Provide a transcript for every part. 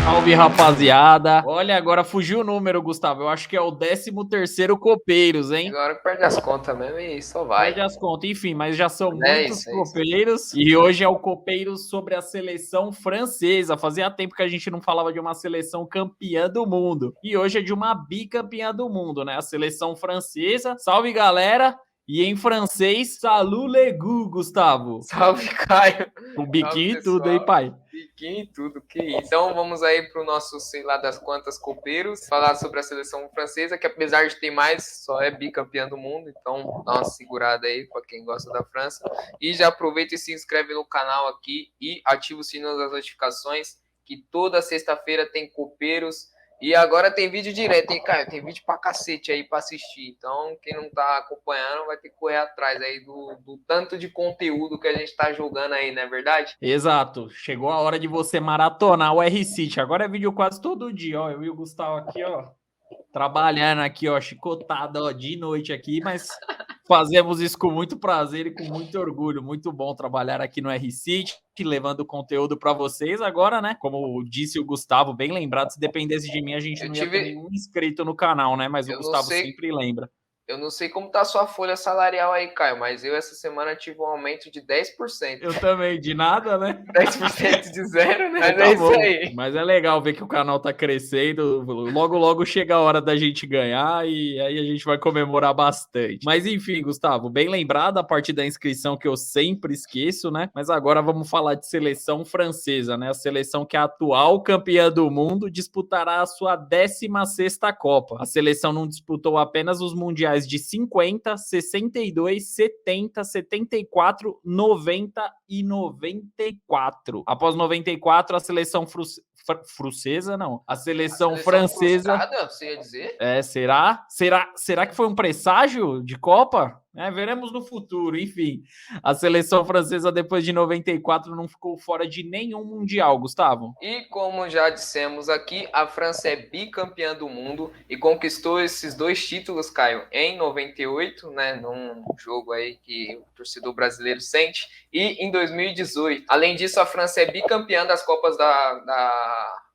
Salve, rapaziada. Olha, agora fugiu o número, Gustavo. Eu acho que é o 13º Copeiros, hein? Agora perde as contas mesmo e só vai. Perde as contas. Enfim, mas já são É muitos isso, é isso. copeiros. E hoje é o Copeiros sobre a seleção francesa. Fazia tempo que a gente não falava de uma seleção campeã do mundo. E hoje é de uma bicampeã do mundo, né? A seleção francesa. Salve, galera! E em francês, salut les goûts, Gustavo. Salve, Caio. Com biquinho Salve, e tudo, hein, pessoal. pai? Biquinho e tudo, que isso. Então vamos aí pro nosso, sei lá das quantas copeiros, falar sobre a seleção francesa, que apesar de ter mais, só é bicampeã do mundo, então dá uma segurada aí pra quem gosta da França. E já aproveita e se inscreve no canal aqui e ativa o sininho das notificações, que toda sexta-feira tem copeiros. E agora tem vídeo direto, hein, Caio? Tem vídeo pra cacete aí pra assistir. Então, quem não tá acompanhando vai ter que correr atrás aí do tanto de conteúdo que a gente tá jogando aí, não é verdade? Exato. Chegou a hora de você maratonar o R-City. Agora é vídeo quase todo dia, ó. Eu e o Gustavo aqui, ó. Trabalhando aqui, ó. Chicotado, ó, de noite aqui, mas fazemos isso com muito prazer e com muito orgulho. Muito bom trabalhar aqui no R-City, levando conteúdo para vocês. Agora, né? Como disse o Gustavo, bem lembrado, se dependesse de mim, a gente Eu não ia ter tive. nenhum inscrito no canal, né? Mas o Eu não Gustavo sei. sempre lembra. Eu não sei como tá a sua folha salarial aí, Caio, mas eu essa semana tive um aumento de 10%. Eu também, de nada, né? 10% de zero, né? Mas Tá é isso bom, aí. mas é legal ver que o canal tá crescendo. Logo, logo chega a hora da gente ganhar e aí a gente vai comemorar bastante. Mas enfim, Gustavo, bem lembrado a partir da inscrição que eu sempre esqueço, né? Mas agora vamos falar de seleção francesa, né? A seleção que é a atual campeã do mundo disputará a sua 16ª Copa. A seleção não disputou apenas os mundiais de 50, 62, 70, 74, 90 e 94. Após 94, a seleção francesa, não. A seleção francesa. Frustrada, você ia dizer? Será que foi um presságio de Copa? Veremos no futuro. Enfim, a seleção francesa, depois de 94, não ficou fora de nenhum mundial, Gustavo. E como já dissemos aqui, a França é bicampeã do mundo e conquistou esses 2 títulos, Caio, em 98, né, num jogo aí que o torcedor brasileiro sente, e em 2018. Além disso, a França é bicampeã das Copas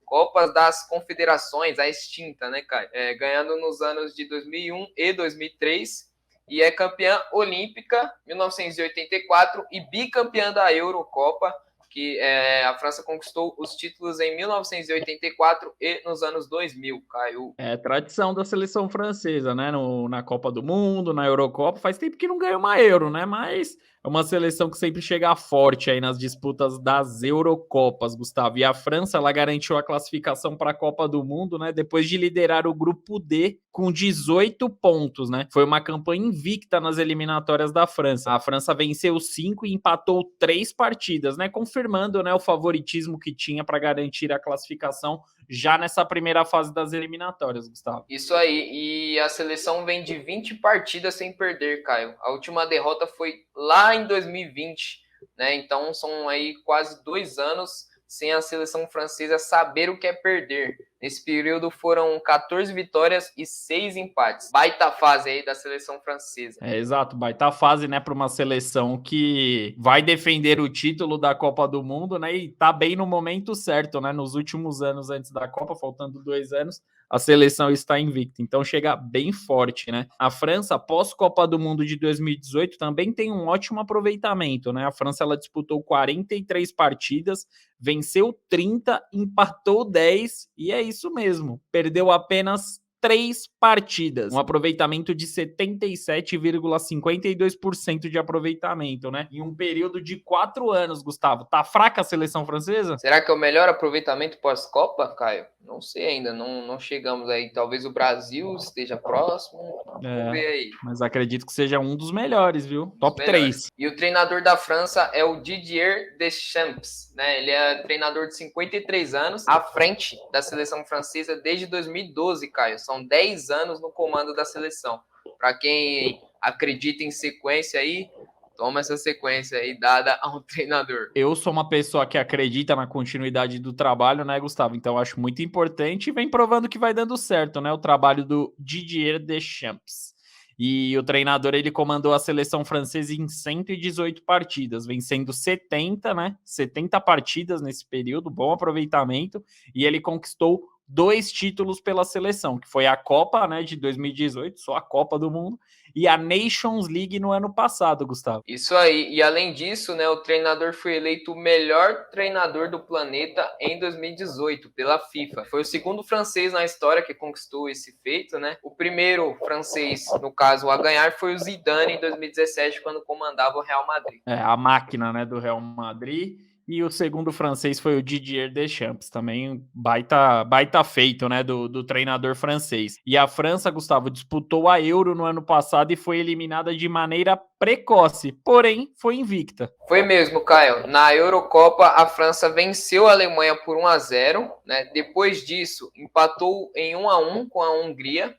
Copas das Confederações, a extinta, né, Caio? Ganhando nos anos de 2001 e 2003, e é campeã olímpica 1984 e bicampeã da Eurocopa, que a França conquistou os títulos em 1984 e nos anos 2000, Caio. É tradição da seleção francesa, né? Na Copa do Mundo, na Eurocopa. Faz tempo que não ganha uma Euro, né? Mas é uma seleção que sempre chega forte aí nas disputas das Eurocopas, Gustavo. E a França, ela garantiu a classificação para a Copa do Mundo, né? Depois de liderar o grupo D com 18 pontos, né? Foi uma campanha invicta nas eliminatórias da França. A França venceu 5 e empatou 3 partidas, né? Confirmando, né, o favoritismo que tinha para garantir a classificação já nessa primeira fase das eliminatórias, Gustavo. Isso aí, e a seleção vem de 20 partidas sem perder, Caio. A última derrota foi lá em 2020, né? Então são aí quase 2 anos sem a seleção francesa saber o que é perder. Nesse período foram 14 vitórias e 6 empates. Baita fase aí da seleção francesa. Exato, baita fase, né, para uma seleção que vai defender o título da Copa do Mundo, né, e tá bem no momento certo, né, nos últimos anos antes da Copa, faltando 2 anos, a seleção está invicta, então chega bem forte, né. A França, após Copa do Mundo de 2018, também tem um ótimo aproveitamento, né, a França, ela disputou 43 partidas, venceu 30, empatou 10, e é isso mesmo, perdeu apenas 3 partidas, um aproveitamento de 77,52% de aproveitamento, né? Em um período de 4 anos, Gustavo. Tá fraca a seleção francesa? Será que é o melhor aproveitamento pós-Copa, Caio? Não sei ainda, não chegamos aí. Talvez o Brasil esteja próximo. Vamos ver aí. Mas acredito que seja um dos melhores, viu? Top 3. E o treinador da França é o Didier Deschamps, né? Ele é treinador de 53 anos, à frente da seleção francesa desde 2012, Caio. São 10 anos no comando da seleção. Para quem acredita em sequência aí, toma essa sequência aí dada a um treinador. Eu sou uma pessoa que acredita na continuidade do trabalho, né, Gustavo? Então acho muito importante e vem provando que vai dando certo, né? O trabalho do Didier Deschamps. E o treinador, ele comandou a seleção francesa em 118 partidas, vencendo 70, né? 70 partidas nesse período, bom aproveitamento, e ele conquistou 2 títulos pela seleção, que foi a Copa, né, de 2018, só a Copa do Mundo, e a Nations League no ano passado, Gustavo. Isso aí. E além disso, né, o treinador foi eleito o melhor treinador do planeta em 2018 pela FIFA. Foi o segundo francês na história que conquistou esse feito, né? O primeiro francês, no caso, a ganhar foi o Zidane em 2017, quando comandava o Real Madrid. A máquina, né, do Real Madrid. E o segundo francês foi o Didier Deschamps, também baita feito, né, do treinador francês. E a França, Gustavo, disputou a Euro no ano passado e foi eliminada de maneira precoce, porém foi invicta. Foi mesmo, Caio. Na Eurocopa, a França venceu a Alemanha por 1-0, né? Depois disso, empatou em 1-1 com a Hungria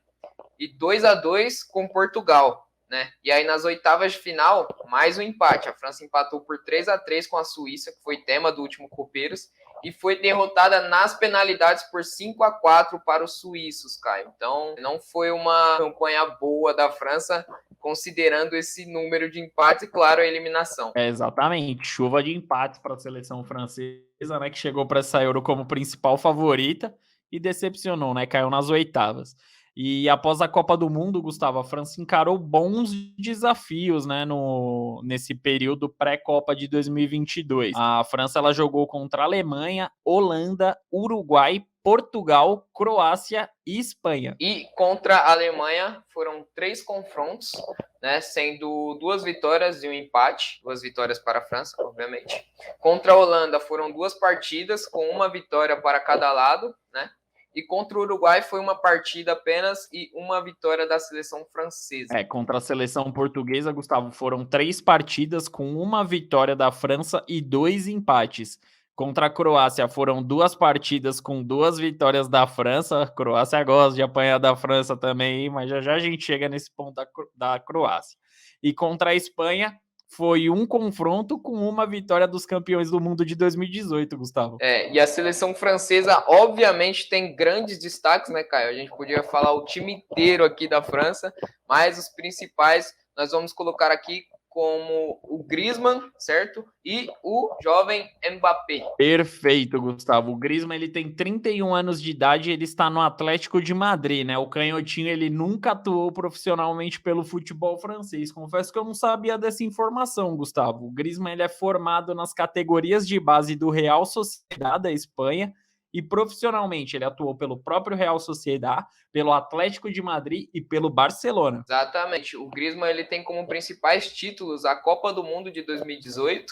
e 2-2 com Portugal. Né? E aí nas oitavas de final, mais um empate. A França empatou por 3-3 com a Suíça, que foi tema do último Copeiros, e foi derrotada nas penalidades por 5-4 para os suíços, Caio. Então, não foi uma campanha boa da França, considerando esse número de empates e, claro, a eliminação. Exatamente, chuva de empates para a seleção francesa, né, que chegou para essa Euro como principal favorita e decepcionou, né, caiu nas oitavas. E após a Copa do Mundo, Gustavo, a França encarou bons desafios, né, nesse período pré-Copa de 2022. A França, ela jogou contra a Alemanha, Holanda, Uruguai, Portugal, Croácia e Espanha. E contra a Alemanha foram 3 confrontos, né, sendo 2 vitórias e um empate, 2 vitórias para a França, obviamente. Contra a Holanda foram 2 partidas com uma vitória para cada lado, né? E contra o Uruguai foi uma partida apenas e uma vitória da seleção francesa. Contra a seleção portuguesa, Gustavo, foram 3 partidas com uma vitória da França e 2 empates. Contra a Croácia foram 2 partidas com 2 vitórias da França. A Croácia gosta de apanhar da França também, mas já a gente chega nesse ponto da Croácia. E contra a Espanha foi um confronto com uma vitória dos campeões do mundo de 2018, Gustavo. E a seleção francesa, obviamente, tem grandes destaques, né, Caio? A gente podia falar o time inteiro aqui da França, mas os principais nós vamos colocar aqui como o Griezmann, certo? E o jovem Mbappé. Perfeito, Gustavo. O Griezmann, ele tem 31 anos de idade e ele está no Atlético de Madrid, né? O canhotinho, ele nunca atuou profissionalmente pelo futebol francês. Confesso que eu não sabia dessa informação, Gustavo. O Griezmann, ele é formado nas categorias de base do Real Sociedad da Espanha e profissionalmente ele atuou pelo próprio Real Sociedad, pelo Atlético de Madrid e pelo Barcelona. Exatamente. O Griezmann, ele tem como principais títulos a Copa do Mundo de 2018,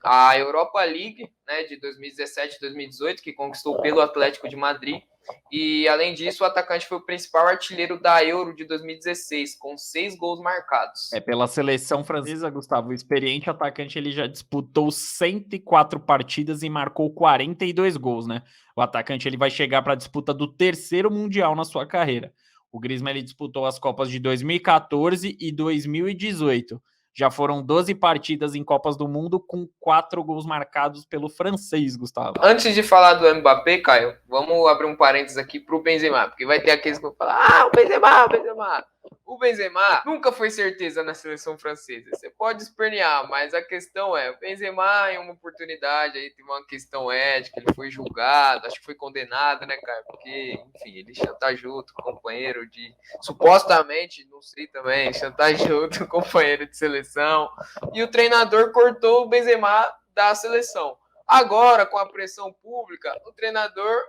a Europa League, né, de 2017 e 2018, que conquistou pelo Atlético de Madrid. E, além disso, o atacante foi o principal artilheiro da Euro de 2016, com 6 gols marcados. Pela seleção francesa, Gustavo, o experiente atacante, ele já disputou 104 partidas e marcou 42 gols, né? O atacante, ele vai chegar para a disputa do 3º Mundial na sua carreira. O Griezmann, ele disputou as Copas de 2014 e 2018. Já foram 12 partidas em Copas do Mundo com 4 gols marcados pelo francês, Gustavo. Antes de falar do Mbappé, Caio, vamos abrir um parênteses aqui pro Benzema, porque vai ter aqueles que vão falar, o Benzema. O Benzema nunca foi certeza na seleção francesa. Você pode espernear, mas a questão é, o Benzema em uma oportunidade aí teve uma questão ética, ele foi julgado, acho que foi condenado, né, cara? Porque, enfim, ele chantageou outro companheiro de, supostamente, não sei também, chantageou outro companheiro de seleção. E o treinador cortou o Benzema da seleção. Agora, com a pressão pública, o treinador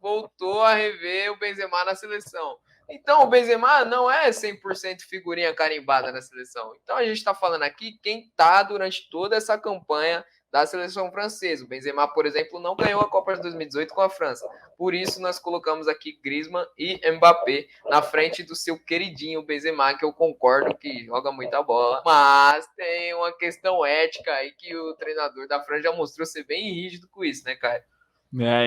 voltou a rever o Benzema na seleção. Então, o Benzema não é 100% figurinha carimbada na seleção. Então, a gente está falando aqui quem está durante toda essa campanha da seleção francesa. O Benzema, por exemplo, não ganhou a Copa de 2018 com a França. Por isso, nós colocamos aqui Griezmann e Mbappé na frente do seu queridinho Benzema, que eu concordo que joga muita bola. Mas tem uma questão ética aí que o treinador da França já mostrou ser bem rígido com isso, né, Caio?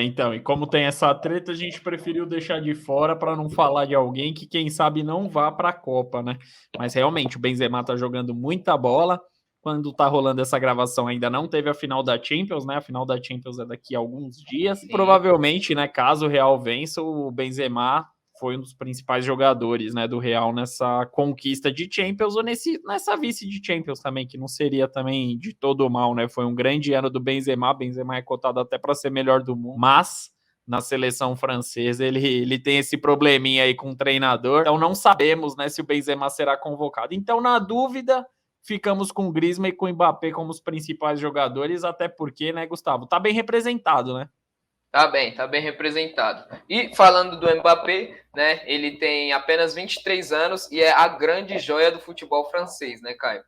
Então, e como tem essa treta, a gente preferiu deixar de fora para não falar de alguém que, quem sabe, não vá para a Copa, né? Mas realmente, o Benzema tá jogando muita bola. Quando tá rolando essa gravação, ainda não teve a final da Champions, né? A final da Champions é daqui a alguns dias. Provavelmente, né, caso o Real vença, o Benzema foi um dos principais jogadores, né, do Real nessa conquista de Champions ou nessa vice de Champions também, que não seria também de todo mal, né? Foi um grande ano do Benzema é cotado até para ser melhor do mundo, mas na seleção francesa ele tem esse probleminha aí com o treinador, então não sabemos, né, se o Benzema será convocado. Então, na dúvida, ficamos com o Griezmann e com o Mbappé como os principais jogadores, até porque, né, Gustavo, tá bem representado, né? Tá bem representado. E falando do Mbappé, né, ele tem apenas 23 anos e é a grande joia do futebol francês, né, Caio?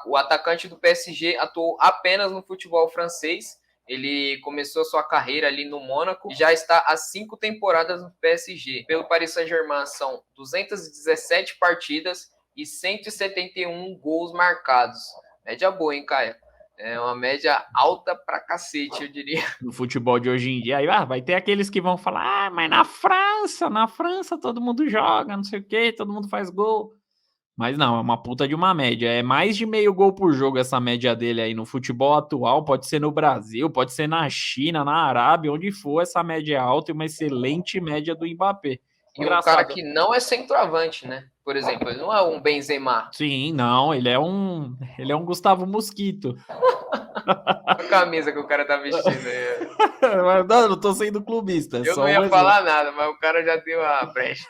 O atacante do PSG atuou apenas no futebol francês. Ele começou a sua carreira ali no Mônaco e já está há 5 temporadas no PSG. Pelo Paris Saint-Germain são 217 partidas e 171 gols marcados. Média boa, hein, Caio? É uma média alta pra cacete, eu diria. No futebol de hoje em dia, aí vai ter aqueles que vão falar, mas na França todo mundo joga, não sei o quê, todo mundo faz gol. Mas não, é uma puta de uma média, é mais de meio gol por jogo essa média dele aí no futebol atual, pode ser no Brasil, pode ser na China, na Arábia, onde for, essa média é alta e uma excelente média do Mbappé. E um cara que não é centroavante, né? Por exemplo, ele não é um Benzema. Sim, não, ele é um Gustavo Mosquito. A camisa que o cara tá vestindo aí. Não tô sendo clubista. Eu não ia falar nada, mas o cara já deu a brecha.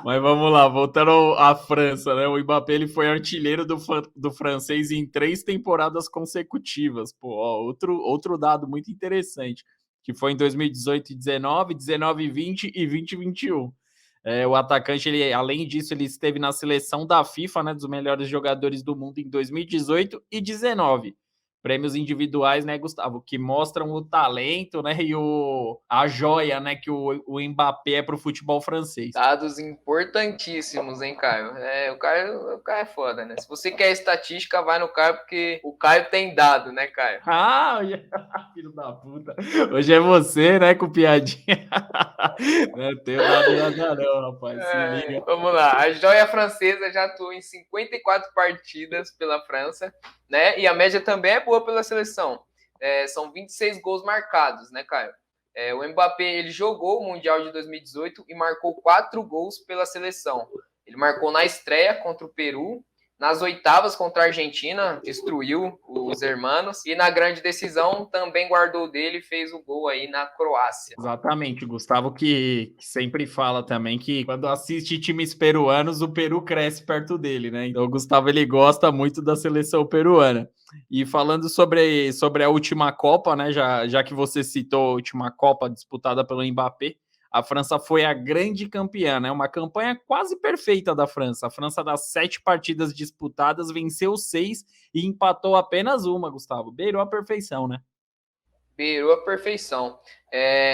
Mas vamos lá, voltando à França, né? O Mbappé ele foi artilheiro do francês em 3 temporadas consecutivas. Pô, ó, outro dado muito interessante, que foi em 2018 e 19, 19 e 20 e 20 e 21. O atacante, ele, além disso, ele esteve na seleção da FIFA, né, dos melhores jogadores do mundo em 2018 e 19. Prêmios individuais, né, Gustavo, que mostram o talento, né, e a joia, né, que o Mbappé é para o futebol francês. Dados importantíssimos, hein, Caio? O Caio é foda, né? Se você quer estatística, vai no Caio, porque o Caio tem dado, né, Caio? Filho da puta. Hoje é você, né, com piadinha. Não tenho nada não, rapaz. Se liga. Vamos lá. A joia francesa já atuou em 54 partidas pela França, né? E a média também é boa pela seleção. São 26 gols marcados, né, Caio? O Mbappé, ele jogou o Mundial de 2018 e marcou 4 gols pela seleção. Ele marcou na estreia contra o Peru, nas oitavas contra a Argentina, destruiu os hermanos, e na grande decisão também guardou dele e fez o gol aí na Croácia. Exatamente, o Gustavo que sempre fala também que quando assiste times peruanos, o Peru cresce perto dele, né? Então o Gustavo, ele gosta muito da seleção peruana. E falando sobre a última Copa, né, já que você citou a última Copa disputada pelo Mbappé, a França foi a grande campeã, né? Uma campanha quase perfeita da França. A França, das 7 partidas disputadas, venceu 6 e empatou apenas uma, Gustavo. Beirou a perfeição, né? Beirou a perfeição.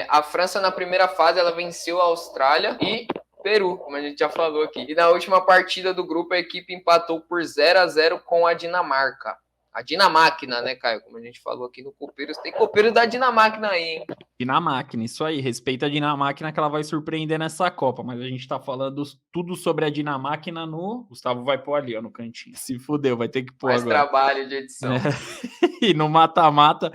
A França, na primeira fase, ela venceu a Austrália e Peru, como a gente já falou aqui. E na última partida do grupo, a equipe empatou por 0-0 com a Dinamarca. A Dinamáquina, né, Caio? Como a gente falou aqui no Copeiros. Tem Copeiros da Dinamáquina aí, hein? Dinamáquina, isso aí. Respeita a Dinamáquina que ela vai surpreender nessa Copa. Mas a gente tá falando tudo sobre a Dinamáquina no... Gustavo vai pôr ali, ó, no cantinho. Se fudeu, vai ter que pôr Mais agora. Trabalho de edição. E no mata-mata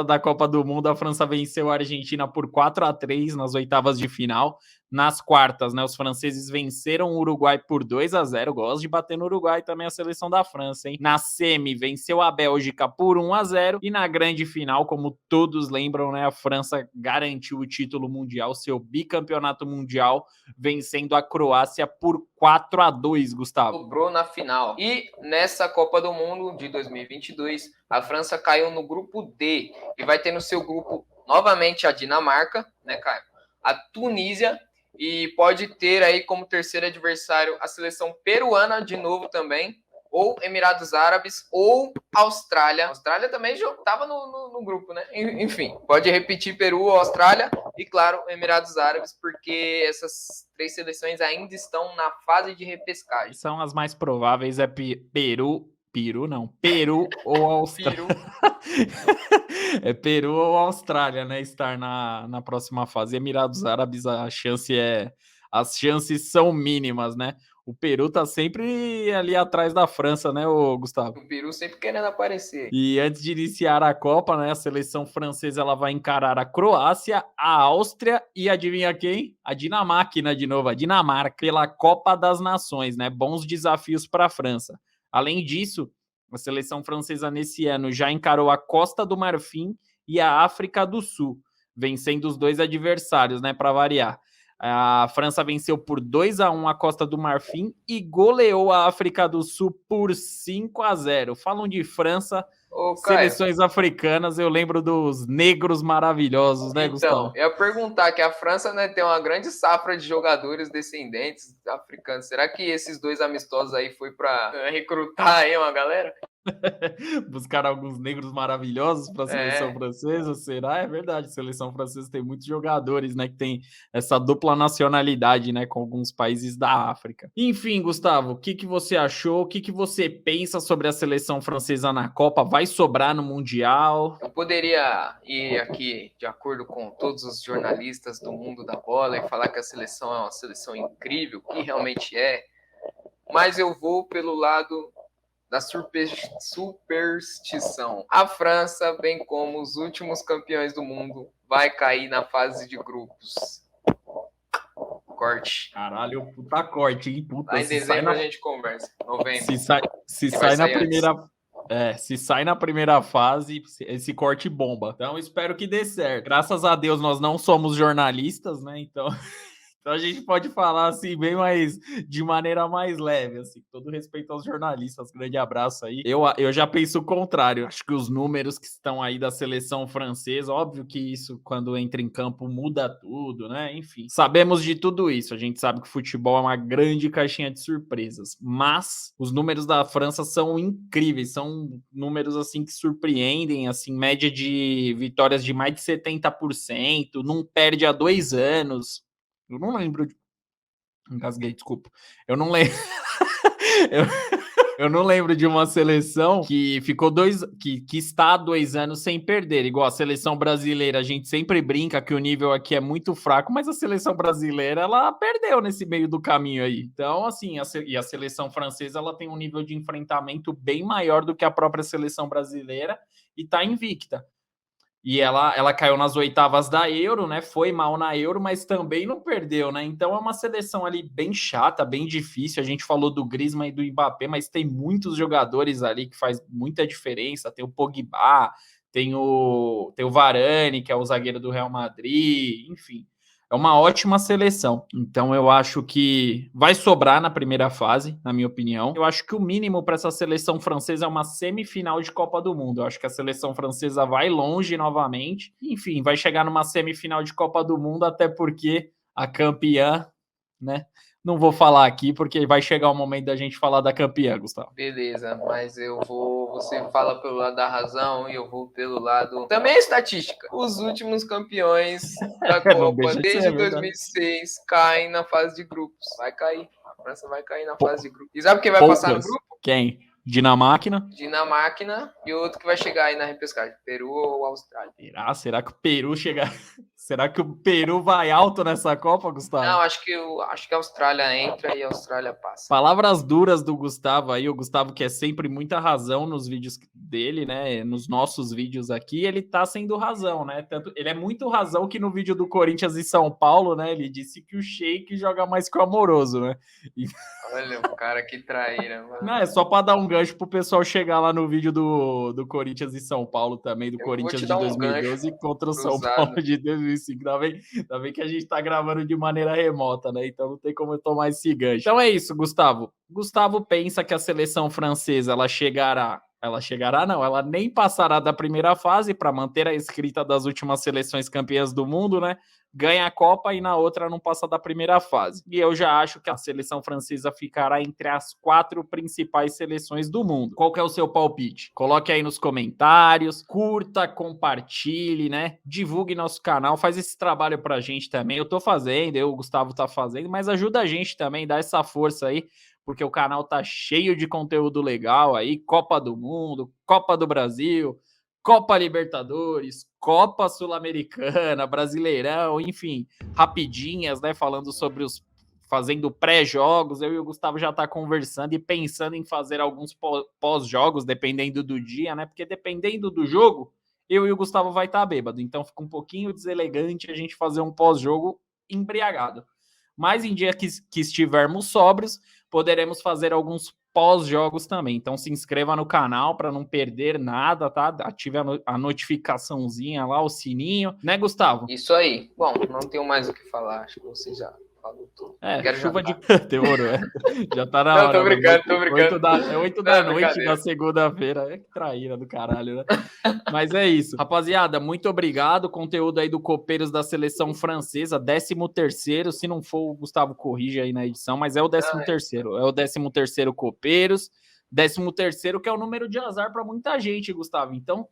da Copa do Mundo, a França venceu a Argentina por 4-3 nas oitavas de final. Nas quartas, né, os franceses venceram o Uruguai por 2-0. Gosto de bater no Uruguai também a seleção da França, hein? Na semi, venceu a Bélgica por 1-0. E na grande final, como todos lembram, né, a França garantiu o título mundial, seu bicampeonato mundial, vencendo a Croácia por 4-2, Gustavo. Sobrou na final. E nessa Copa do Mundo de 2022, a França caiu no grupo D e vai ter no seu grupo novamente a Dinamarca, né, Caio? A Tunísia, e pode ter aí como terceiro adversário a seleção peruana de novo também, ou Emirados Árabes, ou Austrália. A Austrália também estava no grupo, né? Enfim, pode repetir Peru ou Austrália, e claro, Emirados Árabes, porque essas 3 seleções ainda estão na fase de repescagem. São as mais prováveis, Peru ou Austrália. É Peru ou Austrália, né? Estar na próxima fase. Emirados Árabes, as chances são mínimas, né? O Peru tá sempre ali atrás da França, né, Gustavo? O Peru sempre querendo aparecer. E antes de iniciar a Copa, né, a seleção francesa ela vai encarar a Croácia, a Áustria e adivinha quem? A Dinamarca, de novo, a Dinamarca, pela Copa das Nações, né? Bons desafios para a França. Além disso, a seleção francesa nesse ano já encarou a Costa do Marfim e a África do Sul, vencendo os dois adversários, né, para variar. A França venceu por 2-1 a Costa do Marfim e goleou a África do Sul por 5-0. Falam de França, seleções africanas, eu lembro dos negros maravilhosos, né, Gustavo? Então, eu ia perguntar que a França, né, tem uma grande safra de jogadores descendentes africanos. Será que esses dois amistosos aí foi para recrutar aí uma galera? Buscar alguns negros maravilhosos para a seleção francesa, será? É verdade, a seleção francesa tem muitos jogadores, né, que tem essa dupla nacionalidade, né, com alguns países da África. Enfim, Gustavo, o que você achou? O que você pensa sobre a seleção francesa na Copa? Vai sobrar no Mundial? Eu poderia ir aqui, de acordo com todos os jornalistas do mundo da bola, e falar que a seleção é uma seleção incrível, que realmente é, mas eu vou pelo lado da superstição. A França, bem como os últimos campeões do mundo, vai cair na fase de grupos. Corte. Caralho, puta corte, hein? Puta, lá em dezembro a gente conversa. Novembro. Se sai na primeira... se sai na primeira fase, esse corte bomba. Então, espero que dê certo. Graças a Deus, nós não somos jornalistas, né? Então... Então a gente pode falar assim, bem mais de maneira mais leve, assim, todo respeito aos jornalistas, grande abraço aí. Eu já penso o contrário, acho que os números que estão aí da seleção francesa, óbvio que isso, quando entra em campo, muda tudo, né? Enfim, sabemos de tudo isso, a gente sabe que o futebol é uma grande caixinha de surpresas, mas os números da França são incríveis, são números assim que surpreendem, assim, média de vitórias de mais de 70%, não perde há 2 anos. Eu não lembro de... Engasguei, desculpa. Eu não lembro... eu não lembro de uma seleção que ficou que está há 2 anos sem perder. Igual a seleção brasileira, a gente sempre brinca que o nível aqui é muito fraco, mas a seleção brasileira, ela perdeu nesse meio do caminho aí. Então, assim, e a seleção francesa, ela tem um nível de enfrentamento bem maior do que a própria seleção brasileira e está invicta. E ela caiu nas oitavas da Euro, né? Foi mal na Euro, mas também não perdeu, né? Então é uma seleção ali bem chata, bem difícil. A gente falou do Griezmann e do Mbappé, mas tem muitos jogadores ali que faz muita diferença. Tem o Pogba, tem o Varane, que é o zagueiro do Real Madrid, enfim. É uma ótima seleção. Então eu acho que vai sobrar na primeira fase, na minha opinião. Eu acho que o mínimo para essa seleção francesa é uma semifinal de Copa do Mundo. Eu acho que a seleção francesa vai longe novamente. Enfim, vai chegar numa semifinal de Copa do Mundo, até porque a campeã, né? Não vou falar aqui, porque vai chegar o momento da gente falar da campeã, Gustavo. Beleza, mas você fala pelo lado da razão e eu vou pelo lado... Também é estatística. Os últimos campeões da Copa, desde 2006, caem na fase de grupos. Vai cair. A França vai cair na fase de grupos. E sabe quem vai passar no grupo? Quem? Dinamarca E o outro que vai chegar aí na repescagem, Peru ou Austrália. Será que o Peru chega... Será que o Peru vai alto nessa Copa, Gustavo? Não, acho que a Austrália entra e a Austrália passa. Palavras duras do Gustavo aí, o Gustavo que é sempre muita razão nos vídeos dele, né? Nos nossos vídeos aqui, ele tá sendo razão, né? Tanto, ele é muito razão que no vídeo do Corinthians e São Paulo, né? Ele disse que o Sheik joga mais que o Amoroso, né? E... Olha, o cara que traíra, mano. Não, é só para dar um gancho pro pessoal chegar lá no vídeo do Corinthians e São Paulo também, do Corinthians de 2012 contra o São Paulo de 2005. Ainda bem que a gente tá gravando de maneira remota, né? Então não tem como eu tomar esse gancho. Então é isso, Gustavo. Gustavo pensa que a seleção francesa, ela nem passará da primeira fase para manter a escrita das últimas seleções campeãs do mundo, né? Ganha a Copa e na outra não passa da primeira fase. E eu já acho que a seleção francesa ficará entre as 4 principais seleções do mundo. Qual que é o seu palpite? Coloque aí nos comentários, curta, compartilhe, né? Divulgue nosso canal, faz esse trabalho pra gente também. Eu tô fazendo, o Gustavo tá fazendo, mas ajuda a gente também, dá essa força aí, porque o canal tá cheio de conteúdo legal aí, Copa do Mundo, Copa do Brasil, Copa Libertadores, Copa Sul-Americana, Brasileirão, enfim, rapidinhas, né, falando sobre os fazendo pré-jogos, eu e o Gustavo já tá conversando e pensando em fazer alguns pós-jogos, dependendo do dia, né? Porque dependendo do jogo, eu e o Gustavo vai estar bêbado. Então fica um pouquinho deselegante a gente fazer um pós-jogo embriagado. Mas em dia que estivermos sóbrios, poderemos fazer alguns pós-jogos também. Então se inscreva no canal para não perder nada, tá? Ative a notificaçãozinha lá, o sininho, né, Gustavo? Isso aí. Bom, não tenho mais o que falar, acho que você já falou tudo. Chuva de demorou, Já tá na hora. Não, tô brincando. É 8 da noite da segunda-feira. É que traíra do caralho, né? Mas é isso. Rapaziada, muito obrigado. Conteúdo aí do Copeiros da Seleção Francesa, 13º. Se não for, o Gustavo corrige aí na edição, mas é o 13º. É o 13º Copeiros. 13º que é o número de azar para muita gente, Gustavo. Então,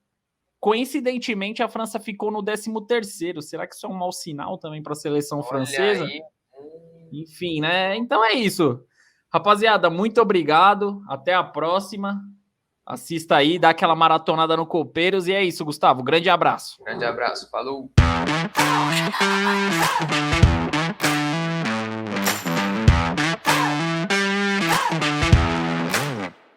coincidentemente, a França ficou no 13º. Será que isso é um mau sinal também para a seleção francesa? Aí. Enfim, né? Então é isso. Rapaziada, muito obrigado. Até a próxima. Assista aí, dá aquela maratonada no Copeiros. E é isso, Gustavo. Grande abraço. Grande abraço. Falou.